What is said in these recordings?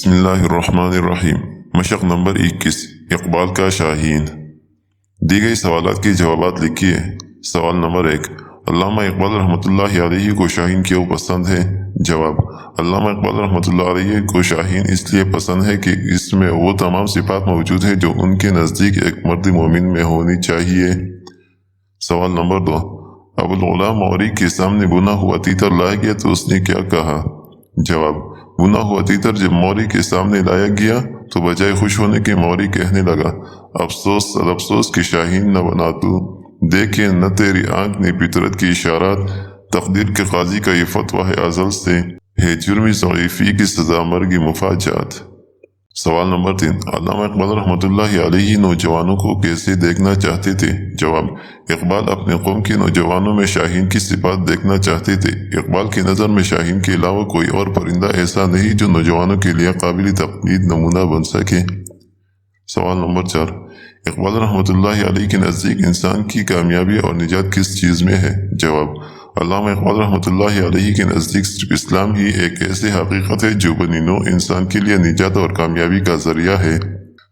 بسم اللہ الرحمن الرحیم۔ مشق نمبر 21، اقبال کا شاہین۔ دی گئی سوالات کے جوابات لکھیے۔ سوال نمبر 1، علامہ اقبال رحمۃ اللہ علیہ کو شاہین کیوں پسند ہے؟ جواب: علامہ اقبال رحمۃ اللہ علیہ کو شاہین اس لیے پسند ہے کہ اس میں وہ تمام صفات موجود ہیں جو ان کے نزدیک ایک مرد مومن میں ہونی چاہیے۔ سوال نمبر 2، ابوالغلام موری کے سامنے بنا ہوا تیتر لایا گیا تو اس نے کیا کہا؟ جواب: بنا ہوا تیتر جب موری کے سامنے لایا گیا تو بجائے خوش ہونے کے موری کہنے لگا، افسوس سد افسوس کہ شاہین نہ بنا تو، دیکھے نہ تیری آنکھ نے فطرت کی اشارات، تقدیر کے قاضی کا یہ فتویٰ ہے ازل سے، ہے جرمی ضعیفی کی سزا مرگی مفاجات۔ سوال نمبر 3، علامہ اقبال رحمۃ اللہ علیہ نوجوانوں کو کیسے دیکھنا چاہتے تھے؟ جواب: اقبال اپنے قوم کے نوجوانوں میں شاہین کی صفات دیکھنا چاہتے تھے۔ اقبال کی نظر میں شاہین کے علاوہ کوئی اور پرندہ ایسا نہیں جو نوجوانوں کے لیے قابل تقلید نمونہ بن سکے۔ سوال نمبر 4، اقبال رحمۃ اللہ علیہ کے نزدیک انسان کی کامیابی اور نجات کس چیز میں ہے؟ جواب: علامہ اقبال رحمۃ اللہ علیہ کے نزدیک صرف اسلام ہی ایک ایسی حقیقت ہے جو بنی نوع انسان کے لیے نجات اور کامیابی کا ذریعہ ہے۔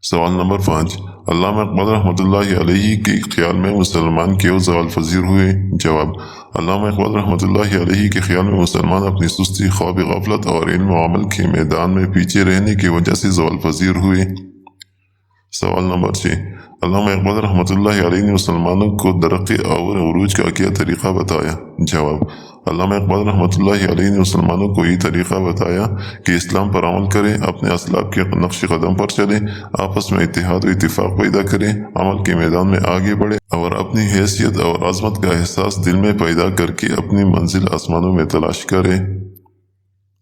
سوال نمبر 5، علامہ اقبال رحمۃ اللہ علیہ کے خیال میں مسلمان کیوں زوال پذیر ہوئے؟ جواب: علامہ اقبال رحمۃ اللہ علیہ کے خیال میں مسلمان اپنی سستی، خواب غفلت اور علم و عمل کے میدان میں پیچھے رہنے کی وجہ سے زوال پذیر ہوئے۔ سوال نمبر 6، علامہ اقبال رحمۃ اللہ علیہ نے مسلمانوں کو ترقی اور عروج کا کیا طریقہ بتایا؟ جواب: علامہ اقبال رحمۃ اللہ علیہ نے مسلمانوں کو یہ طریقہ بتایا کہ اسلام پر عمل کریں، اپنے اسلاف کے نقش قدم پر چلیں، آپس میں اتحاد و اتفاق پیدا کریں، عمل کے میدان میں آگے بڑھیں اور اپنی حیثیت اور عظمت کا احساس دل میں پیدا کر کے اپنی منزل آسمانوں میں تلاش کریں۔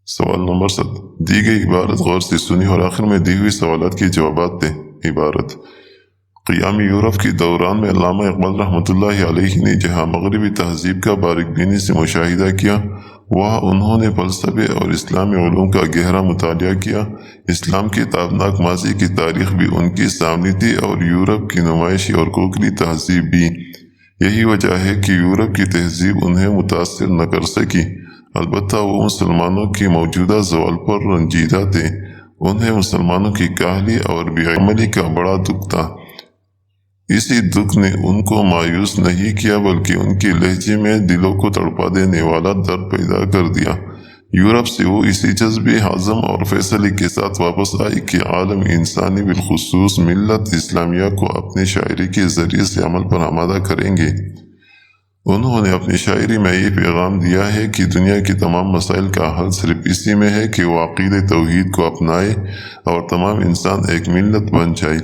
سوال نمبر 7، دی گئی عبارت غور سے سنی اور آخر میں دی ہوئی سوالات کے جوابات دیں۔ عبارت: قیام یورپ کے دوران میں علامہ اقبال رحمۃ اللہ علیہ نے جہاں مغربی تہذیب کا باریک بینی سے مشاہدہ کیا، وہاں انہوں نے فلسفے اور اسلامی علوم کا گہرا مطالعہ کیا۔ اسلام کی تابناک ماضی کی تاریخ بھی ان کے سامنے تھی اور یورپ کی نمائشی اور کوکلی تہذیب بھی۔ یہی وجہ ہے کہ یورپ کی تہذیب انہیں متاثر نہ کر سکی۔ البتہ وہ مسلمانوں کے موجودہ زوال پر رنجیدہ تھے۔ انہیں مسلمانوں کی کاہلی اور بے عملی کا بڑا دکھ تھا۔ اسی دکھ نے ان کو مایوس نہیں کیا بلکہ ان کے لہجے میں دلوں کو تڑپا دینے والا درد پیدا کر دیا۔ یورپ سے وہ اسی جذبے ہضم اور فیصلے کے ساتھ واپس آئی کہ عالم انسانی بالخصوص ملت اسلامیہ کو اپنے شاعری کے ذریعے سے عمل پر آمادہ کریں گے۔ انہوں نے اپنی شاعری میں یہ پیغام دیا ہے کہ دنیا کے تمام مسائل کا حل صرف اسی میں ہے کہ وہ عقیدہ توحید کو اپنائے اور تمام انسان ایک ملت بن جائے،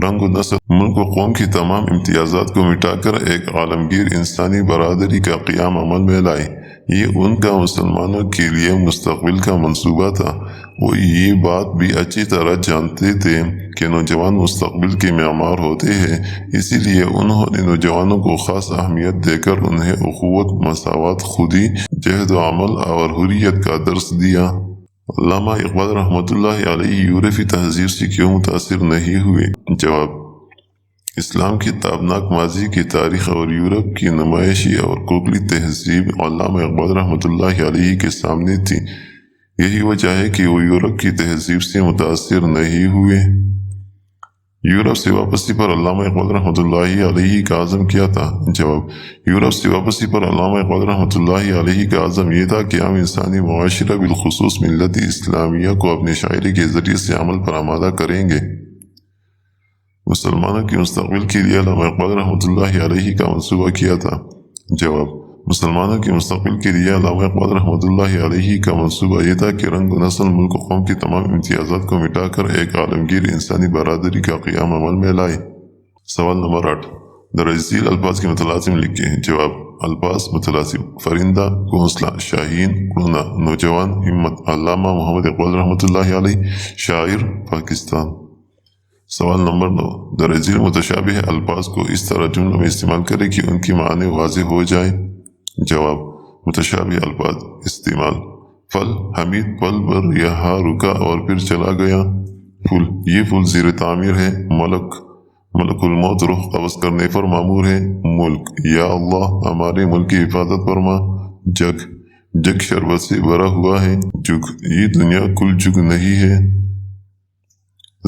رنگ و نسل، ملک و قوم کی تمام امتیازات کو مٹا کر ایک عالمگیر انسانی برادری کا قیام عمل میں لائے۔ یہ ان کا مسلمانوں کے لیے مستقبل کا منصوبہ تھا۔ وہ یہ بات بھی اچھی طرح جانتے تھے کہ نوجوان مستقبل کے معمار ہوتے ہیں، اسی لیے انہوں نے نوجوانوں کو خاص اہمیت دے کر انہیں اخوت، مساوات، خودی، جہد و عمل اور حریت کا درس دیا۔ علامہ اقبال رحمۃ اللہ علیہ یورپی تہذیب سے کیوں متاثر نہیں ہوئے؟ جواب: اسلام کی تابناک ماضی کی تاریخ اور یورپ کی نمائشی اور کوکلی تہذیب علامہ اقبال رحمۃ اللہ علیہ کے سامنے تھی۔ یہی وجہ ہے کہ وہ یورپ کی تہذیب سے متاثر نہیں ہوئے۔ یورپ سے واپسی پر علامہ اقبال رحمۃ اللہ علیہ کا عزم کیا تھا؟ جواب: یورپ سے واپسی پر علامہ اقبال رحمۃ اللہ علیہ کا عزم یہ تھا کہ عام انسانی معاشرہ بالخصوص ملت اسلامیہ کو اپنے شاعری کے ذریعے سے عمل پر آمادہ کریں گے۔ مسلمانوں کے مستقبل کے لیے علامہ اقبال رحمۃ اللہ علیہ کا منصوبہ کیا تھا؟ جواب: مسلمانوں کے مستقبل کے لیے علامہ اقبال رحمۃ اللہ علیہ کا منصوبہ یہ تھا کہ رنگ و نسل، ملک و قوم کی تمام امتیازات کو مٹا کر ایک عالمگیر انسانی برادری کا قیام عمل میں لائے۔ سوال نمبر 8، درج ذیل الفاظ کے متلازم لکھیں۔ جواب: الفاظ متلازم: پرندہ، گھونسلہ، شاہین، اڑنا، نوجوان، ہمت۔ علامہ محمد اقبال رحمۃ اللہ علیہ، شاعر، پاکستان۔ سوال نمبر 9، درج ذیل متشابہ الفاظ کو اس طرح جملوں میں استعمال کریں کہ ان کی معنی واضح ہو جائے۔ جواب: متشابہ الفاظ استعمال: پھل، حمید پل بھر یہاں رکا اور پھر چلا گیا۔ پھول، یہ پھول زیر تعمیر ہے۔ ملک، ملک الموت رخ قبض کرنے پر مامور ہے۔ ملک، یا اللہ ہمارے ملک کی حفاظت فرما۔ جگ، جگ شربت سے بھرا ہوا ہے۔ جگ، یہ دنیا کل جگ نہیں ہے۔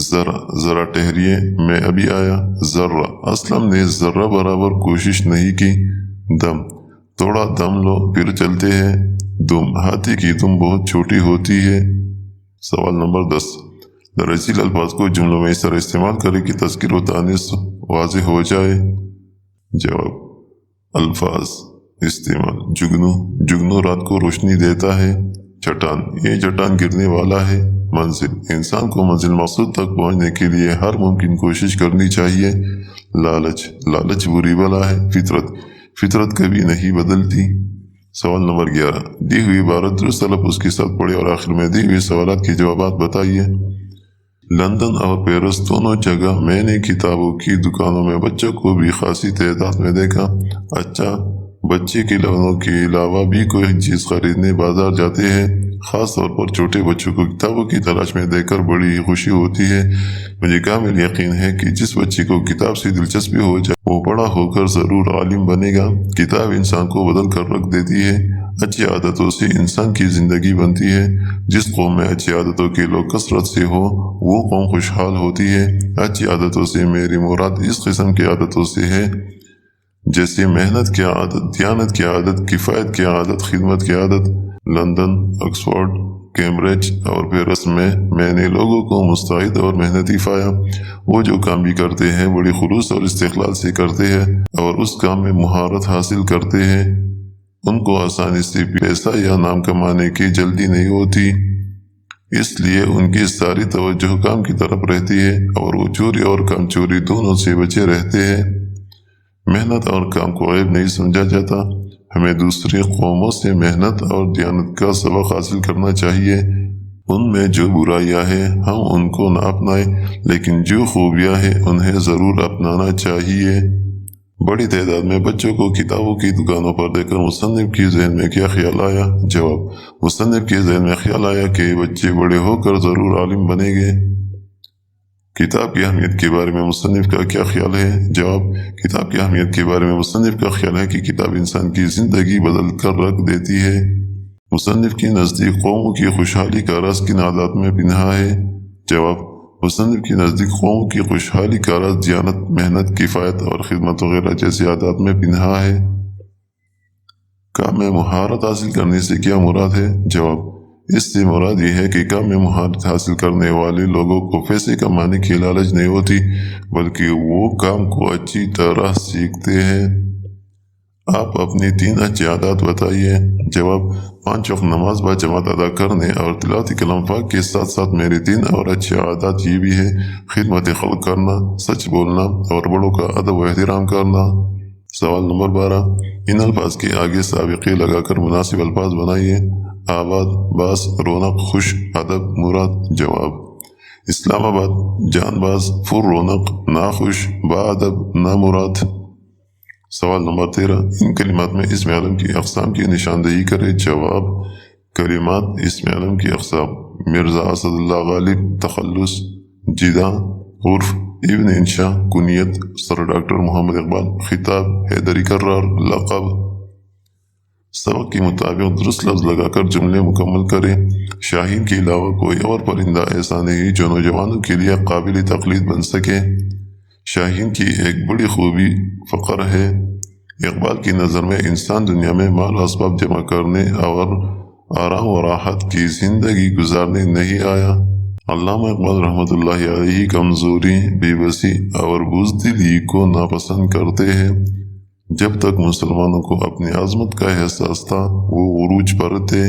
ذرا ٹہریے میں ابھی آیا۔ ذرہ، اسلم نے ذرہ برابر کوشش نہیں کی۔ دم، تھوڑا دم لو پھر چلتے ہیں۔ دم، ہاتھی کی دم بہت چھوٹی ہوتی ہے۔ سوال نمبر 10، دراصل الفاظ کو جملوں میں اس طرح استعمال کریں کہ تذکیر و تانیث واضح ہو جائے۔ جواب، الفاظ استعمال، جگنو رات کو روشنی دیتا ہے۔ چٹان، یہ چٹان گرنے والا ہے۔ منزل، انسان کو منزل مقصود تک پہنچنے کے لیے ہر ممکن کوشش کرنی چاہیے۔ لالچ بری بلا ہے۔ فطرت کبھی نہیں بدلتی۔ سوال نمبر 11، دی ہوئی عبارت درست تلفظ کے ساتھ پڑھیں اور آخر میں دی ہوئی سوالات کے جوابات بتائیے۔ لندن اور پیرس دونوں جگہ میں نے کتابوں کی دکانوں میں بچوں کو بھی خاصی تعداد میں دیکھا۔ اچھا، بچے کے کھلونوں کے علاوہ بھی کوئی چیز خریدنے بازار جاتے ہیں۔ خاص طور پر چھوٹے بچوں کو کتابوں کی تلاش میں دیکھ کر بڑی ہی خوشی ہوتی ہے۔ مجھے کامل یقین ہے کہ جس بچے کو کتاب سے دلچسپی ہو جائے وہ بڑا ہو کر ضرور عالم بنے گا۔ کتاب انسان کو بدل کر رکھ دیتی ہے۔ اچھی عادتوں سے انسان کی زندگی بنتی ہے۔ جس قوم میں اچھی عادتوں کے لوگ کثرت سے ہو وہ قوم خوشحال ہوتی ہے۔ اچھی عادتوں سے میری مراد اس قسم کی عادتوں سے ہے جیسے محنت کی عادت، دیانت کی عادت، کفایت کی عادت، خدمت کی عادت۔ لندن، آکسفورڈ، کیمبرج اور پیرس میں نے لوگوں کو مستعد اور محنتی پایا۔ وہ جو کام بھی کرتے ہیں بڑی خلوص اور استقلال سے کرتے ہیں اور اس کام میں مہارت حاصل کرتے ہیں۔ ان کو آسانی سے پیسہ یا نام کمانے کی جلدی نہیں ہوتی، اس لیے ان کی ساری توجہ کام کی طرف رہتی ہے اور وہ چوری اور کام چوری دونوں سے بچے رہتے ہیں۔ محنت اور کام کو عیب نہیں سمجھا جاتا۔ ہمیں دوسری قوموں سے محنت اور دیانت کا سبق حاصل کرنا چاہیے۔ ان میں جو برائیاں ہیں ہم ان کو نہ اپنائیں، لیکن جو خوبیاں ہیں انہیں ضرور اپنانا چاہیے۔ بڑی تعداد میں بچوں کو کتابوں کی دکانوں پر دیکھ کر مصنف کے ذہن میں کیا خیال آیا؟ جواب، مصنف کے ذہن میں خیال آیا کہ بچے بڑے ہو کر ضرور عالم بنیں گے۔ کتاب کی اہمیت کے بارے میں مصنف کا کیا خیال ہے؟ جواب، کتاب کی اہمیت کے بارے میں مصنف کا خیال ہے کہ کتاب انسان کی زندگی بدل کر رکھ دیتی ہے۔ مصنف کے نزدیک قوموں کی خوشحالی کا راز کن عادات میں پنہا ہے؟ جواب، مصنف کے نزدیک قوموں کی خوشحالی کا راز دیانت، محنت، کفایت اور خدمت وغیرہ جیسی عادات میں پنہا ہے۔ کام میں مہارت حاصل کرنے سے کیا مراد ہے؟ جواب، اس سے مراد یہ ہے کہ کام میں مہارت حاصل کرنے والے لوگوں کو پیسے کمانے کی لالچ نہیں ہوتی، بلکہ وہ کام کو اچھی طرح سیکھتے ہیں۔ آپ اپنی 3 اچھی عادات بتائیے۔ جواب، 5 وقت نماز باجماعت ادا کرنے اور تلاوت کلام پاک کے ساتھ ساتھ میری 3 اور اچھی عادات یہ بھی ہے: خدمت خلق کرنا، سچ بولنا اور بڑوں کا ادب و احترام کرنا۔ سوال نمبر 12، ان الفاظ کے آگے سابقے لگا کر مناسب الفاظ بنائیے۔ آباد، باز، رونق، خوش، ادب، مراد۔ جواب، اسلام آباد، جان باز، پر رونق، ناخوش، با ادب، نامراد۔ سوال نمبر 13، ان کلمات میں اسم اعلم کی اقسام کی نشاندہی کرے۔ جواب، کلمات اسم اعلم کی اقسام: مرزا اسد اللہ غالب، تخلص، جدہ، عرف، ابن انشا، کنیت، سر ڈاکٹر محمد اقبال، خطاب، حیدری کرار، لقب۔ سبق کے مطابق درست لفظ لگا کر جملے مکمل کریں۔ شاہین کے علاوہ کوئی اور پرندہ ایسا نہیں جو نوجوانوں کے لیے قابل تقلید بن سکے۔ شاہین کی ایک بڑی خوبی فقر ہے۔ اقبال کی نظر میں انسان دنیا میں مال و اسباب جمع کرنے اور آرام و راحت کی زندگی گزارنے نہیں آیا۔ علامہ اقبال رحمۃ اللہ علیہ کمزوری، بے بسی اور بزدلی کو ناپسند کرتے ہیں۔ جب تک مسلمانوں کو اپنی عظمت کا احساس تھا وہ عروج پر تھے۔